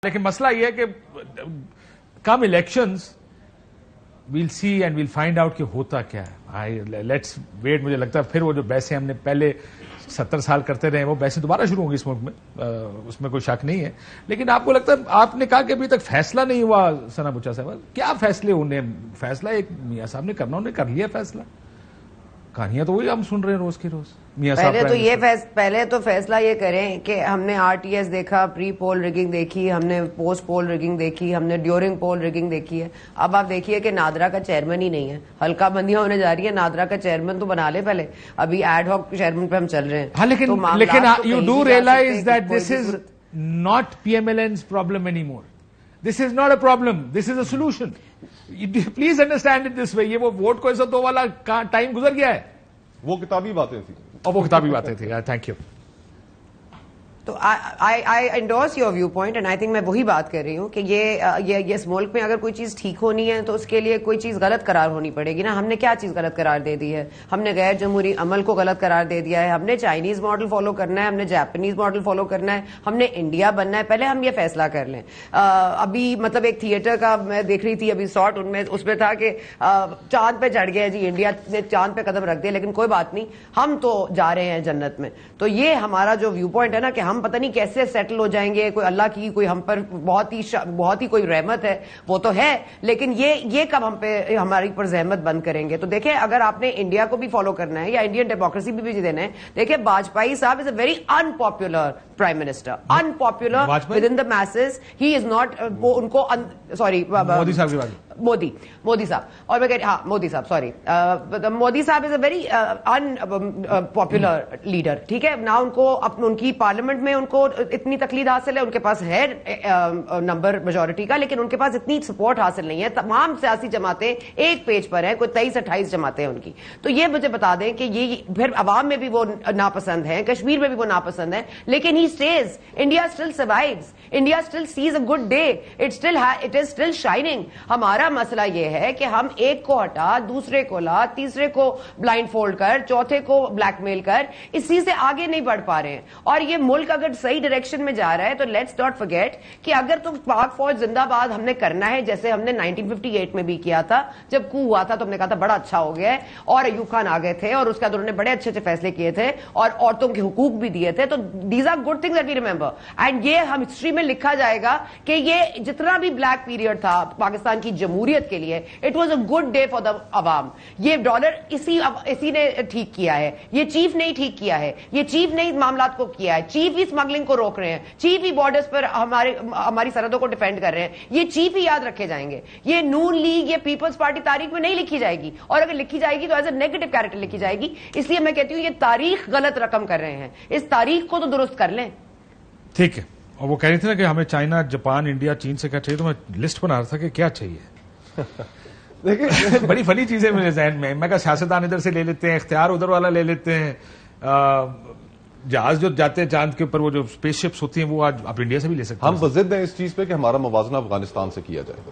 लेकिन मसला यह है कि come elections we'll see and we'll find out कि होता क्या है। Let's wait. मुझे लगता है फिर वो जो बहसें हमने पहले 70 साल करते रहे वो बहसें दोबारा शुरू होंगी इस मुल्क में, उसमें कोई शक नहीं है। लेकिन आपको लगता है, आपने कहा कि अभी तक फैसला नहीं हुआ सना बुच्चा साहब, क्या फैसले उन्हें, फैसला एक मियां साहब ने करना, उन्हें कर लिया फैसला। कहानियां तो वही हम सुन रहे हैं रोज की रोज। मियां साहब पहले तो फैसला ये करें कि हमने आरटीएस देखा, प्री पोल रिगिंग देखी, हमने पोस्ट पोल रिगिंग देखी, हमने ड्यूरिंग पोल रिगिंग देखी है। अब आप देखिए कि नादरा का चेयरमैन ही नहीं है, हल्का बंदियां होने जा रही है। नादरा का चेयरमैन तो बना ले पहले, अभी एड हॉक चेयरमैन पे हम चल रहे हैं। हाँ, लेकिन you do realise that this is not PMLN's problem any more. This is not a problem, this is a solution. Please understand it this way. ये वो वोट को इज्जत दो वाला टाइम गुजर गया है। वो किताबी बातें थी और वो किताबी बातें थी। Thank you. तो I endorse your view point and I think मैं वही बात कर रही हूँ कि ये इस मुल्क में अगर कोई चीज ठीक होनी है तो उसके लिए कोई चीज गलत करार होनी पड़ेगी ना। हमने क्या चीज गलत करार दे दी है? हमने गैर जमहूरी अमल को गलत करार दे दिया है। हमने चाइनीज मॉडल फॉलो करना है, हमने जापानीज मॉडल फॉलो करना है, हमने इंडिया बनना है। पहले हम ये फैसला कर लें। अभी मतलब एक थिएटर का मैं देख रही थी अभी शॉर्ट, उनमें उसमें था कि चांद पे चढ़ गया जी, इंडिया ने चांद पे कदम रख दिया, लेकिन कोई बात नहीं, हम तो जा रहे हैं जन्नत में। तो ये हमारा जो व्यू पॉइंट है ना कि हम पता नहीं कैसे सेटल हो जाएंगे, कोई अल्लाह की कोई हम पर बहुत ही कोई रहमत है, वो तो है, लेकिन ये कब हम पे हमारी पर रहमत बंद करेंगे? तो देखिए, अगर आपने इंडिया को भी फॉलो करना है या इंडियन डेमोक्रेसी भी देना है, देखिए वाजपेयी साहब is a very unpopular prime minister, unpopular with in the message. He is not, वो उनको सॉरी मोदी साहब की बात, मोदी साहब, और मैं कह रही, हाँ मोदी साहब, सॉरी, मोदी साहब is a very unpopular leader. ठीक है ना, उनको उनकी पार्लियामेंट में उनको इतनी तकलीफ हासिल है, उनके पास है नंबर मेजोरिटी का, लेकिन उनके पास इतनी सपोर्ट हासिल नहीं है। तमाम सियासी जमातें एक पेज पर है, कोई 23-28 जमातें हैं उनकी। तो ये मुझे बता दें कि ये फिर अवाम में भी वो नापसंद है, कश्मीर में भी वो नापसंद है, लेकिन ही स्टेज। India still survives, India still sees a good day, it is still shining. हमारा मसला यह है कि हम एक को हटा, दूसरे को ला, तीसरे को ब्लाइंड फोल्ड कर, चौथे को ब्लैकमेल कर, इसी से आगे नहीं बढ़ पा रहे हैं। और ये मुल्क अगर सही डायरेक्शन में जा रहा है तो लेट्स नॉट फॉरगेट कि अगर तो पाक फौज जिंदाबाद हमने करना है, जैसे हमने 1958 में भी किया था, जब कू हुआ था तो हमने कहा था बड़ा अच्छा हो गया है, और अयूब खान आ गए थे और उसके बाद उन्होंने बड़े अच्छे अच्छे फैसले किए थे और औरतों के हुकूक भी दिए थे। तो these are good things that we remember, and ये हम हिस्ट्री में लिखा जाएगा कि ये जितना भी ब्लैक पीरियड था पाकिस्तान की जमहूरियत के लिए, it was a good day for the अवाम। ये डॉलर इसी ने ठीक किया है, ये चीफ ने ही ठीक किया है, ये चीफ ने ही मामला को किया है, चीफ ही स्मगलिंग को रोक रहे हैं, चीफ ही बॉर्डर्स पर हमारी सरहदों को डिफेंड कर रहे हैं, ये चीफ ही याद रखे जाएंगे। ये नून लीग, ये पीपल्स पार्टी तारीख में नहीं लिखी जाएगी, और अगर लिखी जाएगी तो एज ए नेगेटिव कैरेक्टर लिखी जाएगी। इसलिए मैं कहती हूं ये तारीख गलत रकम कर रहे हैं, इस तारीख को तो दुरुस्त कर लें। ठीक है। और वो कह रही थी ना कि हमें चाइना, जापान, इंडिया, चीन से क्या चाहिए, तो मैं लिस्ट बना रहा था कि क्या चाहिए। देखिए बड़ी फनी चीजें मेरे जहन में। मैं कहा सियासतदान इधर से ले लेते हैं, इख्तियार उधर वाला ले लेते हैं, जहाज जो जाते हैं चांद के ऊपर, वो जो स्पेसशिप्स होती हैं, वो आज आप इंडिया से भी ले सकते हैं। हम वजिद हैं इस चीज पे कि हमारा मुवाजना अफगानिस्तान से किया जाएगा,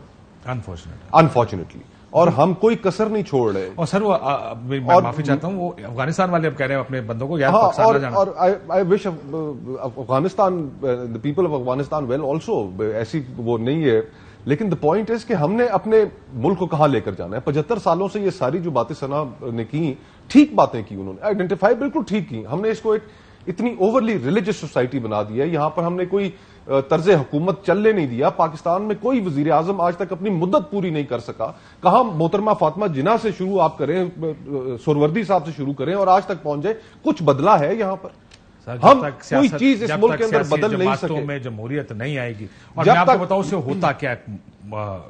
अनफॉर्चुनेटली, और हम कोई कसर नहीं छोड़ रहे। और सर वो मैं माफी चाहता हूं, वो अफगानिस्तान वाले अब कह रहे हैं अपने बंदों को यार पाकिस्तान ना जाना। और I wish Afghanistan, the people of Afghanistan well also, ऐसी वो नहीं है। लेकिन द पॉइंट इज कि हमने अपने मुल्क को कहां लेकर जाना है। 75 सालों से ये सारी जो बातें सना ने की, ठीक बातें की उन्होंने, आइडेंटिफाई बिल्कुल ठीक की। हमने इसको एक इतनी ओवरली रिलीजियस सोसाइटी बना दी है, यहां पर हमने कोई तर्ज हुकूमत चलने नहीं दिया। पाकिस्तान में कोई वजीर आजम आज तक अपनी मुद्दत पूरी नहीं कर सका। कहा मोहतरमा फातिमा जिन्ना से शुरू आप करें, सुरवर्दी साहब से शुरू करें, और आज तक पहुंच जाए। कुछ बदला है यहां पर? हम कोई चीज इस मुल्क के अंदर बदल नहीं सके, में जमहूरियत नहीं आएगी। और मैं आपको बताऊं उससे होता क्या,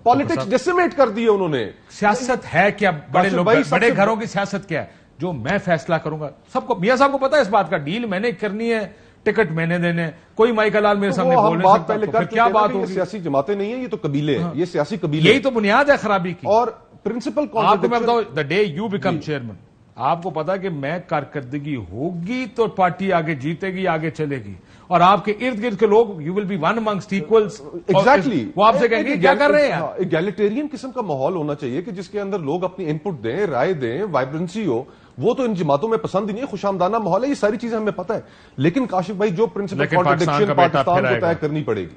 पॉलिटिक्स डिसिमेट कर दिए उन्होंने। सियासत है क्या? बड़े लोग, बड़े घरों की सियासत क्या है? जो मैं फैसला करूंगा, सबको, मियां साहब को पता है इस बात का, डील मैंने करनी है, टिकट मैंने देने, कोई माइकल लाल मेरे सामने बोल नहीं सकता। तो फिर क्या बात होगी? सियासी जमातें नहीं है, ये तो कबीले हैं, ये सियासी कबीले, यही तो बुनियाद है खराबी की। और प्रिंसिपल आपको मैं बताऊं, the day you become chairman, आपको पता है कि मैं कारकर्दगी होगी तो पार्टी आगे जीतेगी, आगे चलेगी, और आपके इर्द गिर्द के लोग, you will be one amongst equals. Exactly, वो आपसे कहेंगे क्या कर रहे हैं। इगैलिटेरियन किस्म का माहौल होना चाहिए कि जिसके अंदर लोग अपनी इनपुट दें, राय दें, वाइब्रेंसी हो। वो तो इन जमातों में पसंद ही नहीं है, खुशामदाना माहौल है, ये सारी चीजें हमें पता है। लेकिन काशिफ भाई, जो प्रिंसिपल कॉन्ट्रडिक्शन पाकिस्तान को तय करनी पड़ेगी,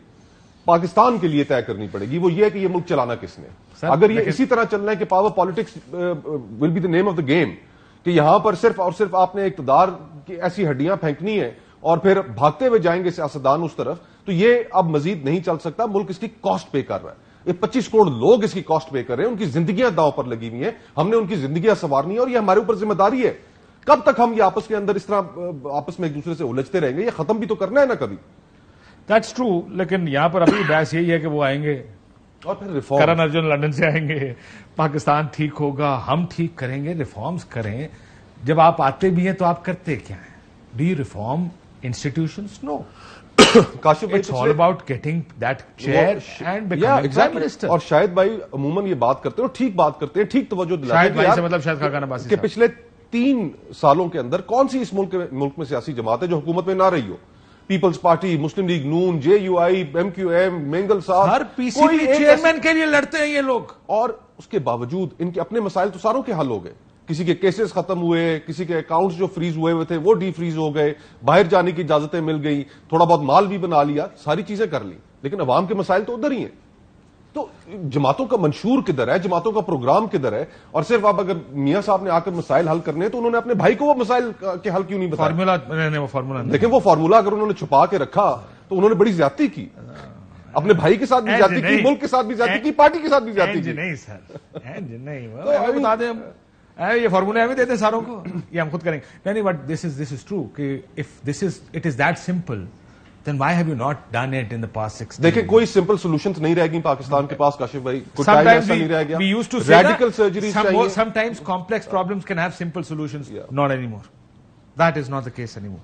पाकिस्तान के लिए तय करनी पड़ेगी, वो ये है कि ये मुल्क चलाना किसने। अगर ये इसी तरह चलना है कि power politics will be the name of the game, कि यहां पर सिर्फ और सिर्फ आपने इक्तदार की ऐसी हड्डियां फेंकनी है और फिर भागते हुए जाएंगे सियासतदान उस तरफ, तो ये अब मजीद नहीं चल सकता। मुल्क इसकी कॉस्ट पे कर रहा है, ये 25 करोड़ लोग इसकी कॉस्ट पे कर रहे हैं, उनकी जिंदगियां दांव पर लगी हुई हैं, हमने उनकी जिंदगियां संवारनी है और ये हमारे ऊपर जिम्मेदारी है। कब तक हम ये आपस के अंदर इस तरह आपस में एक दूसरे से उलझते रहेंगे? ये खत्म भी तो करना है ना कभी। दैट्स ट्रू, लेकिन यहां पर अभी बहस यही है कि वो आएंगे और फिर रिफॉर्म, करण अर्जुन लंदन से आएंगे, पाकिस्तान ठीक होगा, हम ठीक करेंगे, रिफॉर्म्स करें। जब आप आते भी हैं तो आप करते क्या हैं? Do you reform institutions? No. Kashif भाई it's all about getting that chair and becoming prime minister. और शायद भाई अमूमन ये बात करते हैं, ठीक बात करते हैं, ठीक तवज्जो दिलाते हैं। शायद भाई से मतलब शायद खाकान अब्बासी कि पिछले 3 सालों के अंदर कौन सी इस मुल्क में सियासी जमात है जो हुकूमत में ना रही हो? पीपल्स पार्टी, मुस्लिम लीग नून, JUI, MQM, मेंगल साहब, हर PCB चेयरमैन के लिए लड़ते हैं ये लोग, और उसके बावजूद इनके अपने मसाइल तो सारों के हल हो गए। किसी के केसेस खत्म हुए, किसी के अकाउंट्स जो फ्रीज हुए थे वो डीफ्रीज हो गए, बाहर जाने की इजाजतें मिल गई, थोड़ा बहुत माल भी बना लिया, सारी चीजें कर ली, लेकिन अवाम के मसाइल तो उधर ही हैं। तो जमातों का मंशूर किधर है, जमातों का प्रोग्राम किधर है? और सिर्फ आप अगर मियां साहब ने आकर मसाइल हल करने हैं तो उन्होंने अपने भाई को वो मसाइल के हल क्यों नहीं बताया? फार्मूला, लेकिन वो फार्मूला अगर उन्होंने छुपा के रखा तो उन्होंने बड़ी ज्यादती की, अपने भाई के साथ भी ज्यादती की, मुल्क के साथ भी ज्यादती की, पार्टी के साथ भी ज्यादती की। नहीं सर, नहीं बता दें ये फार्मूला हमें देते सारों को, ये हम खुद करेंगे। नहीं, बट दिस इज ट्रू कि if this is it is that simple, then why have you not done it in the past 6 देखिए, कोई सिंपल सॉल्यूशंस नहीं रहेगी पाकिस्तान के पास काशिफ भाई। Sometimes नहीं रह गया। we used to say radical surgery चाहिए। Sometimes complex problems can have simple solutions. Not anymore. That is not the case anymore.